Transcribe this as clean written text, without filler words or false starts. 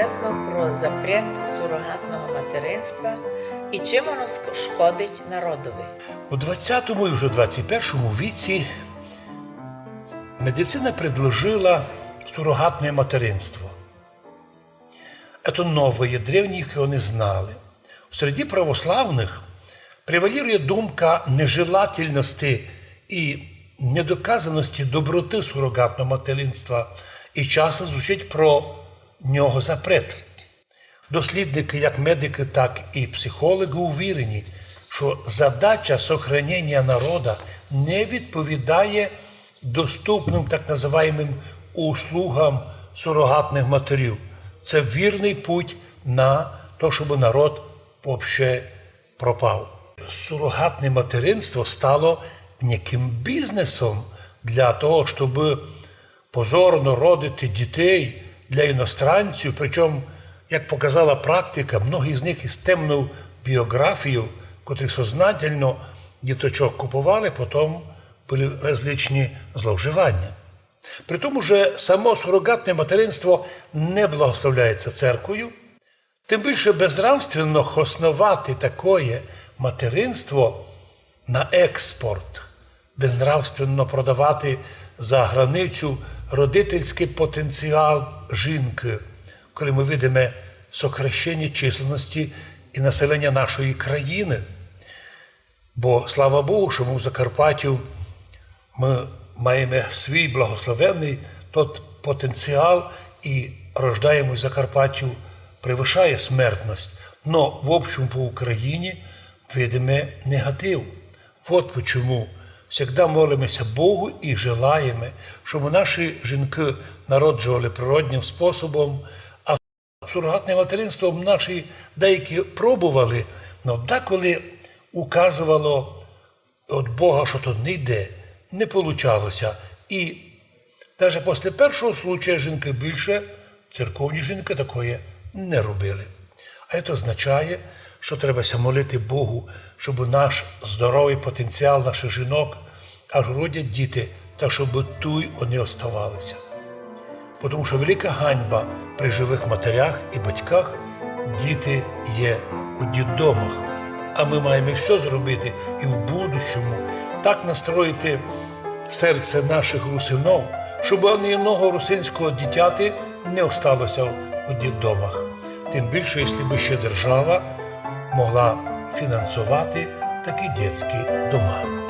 известно про запрет сурогатного материнства і чим воно шкодить народові? У 20-му і вже 21-му віці медицина предложила суррогатное материнство. Это новое, древних его не знали. Среди православных превалирует думка нежелательности і недоказаності доброти сурогатного материнства, і часто звучить про нього запрет. Дослідники, як медики, так і психологи увірені, що задача сохранення народу не відповідає доступним так називаємим услугам сурогатних матерів. Це вірний путь на те, щоб народ взагалі пропав. Сурогатне материнство стало неким бізнесом для того, щоб позорно родити дітей для іностранців. Причому, як показала практика, многі з них із темною біографією, котрі сознательно діточок купували, потім були різні зловживання. При тому же само сурогатне материнство не благословляється церквою, тим більше безнравственно основати таке материнство на експорт, безнравственно продавати за границю родительський потенціал жінки, коли ми бачимо сокращення численності і населення нашої країни. Бо, слава Богу, що ми в Закарпатті ми маємо свій благословенний тот потенціал і рождаємо в Закарпаттю превишає смертність. Но в общем по Україні видимо негатив. Вот почему завжди молимося Богу і желаємо, щоб наші жінки народжували природним способом, а сурогатним материнством наші деякі пробували, але деколи указувало від Бога, що то не йде, не получалося. І навіть після першого случаю жінки більше, церковні жінки такое не робили. А це означає, що треба молити Богу, щоб наш здоровий потенціал наших жінок, аж родять діти, та щоб туй вони оставалися. Тому що велика ганьба при живих матерях і батьках – діти є у дітдомах. А ми маємо все зробити і в будущому так настроїти серце наших русинов, щоб ні одного русинського дитяти не осталося у дітдомах. Тим більше, якщо б ще держава могла фінансувати такі дитячі дома.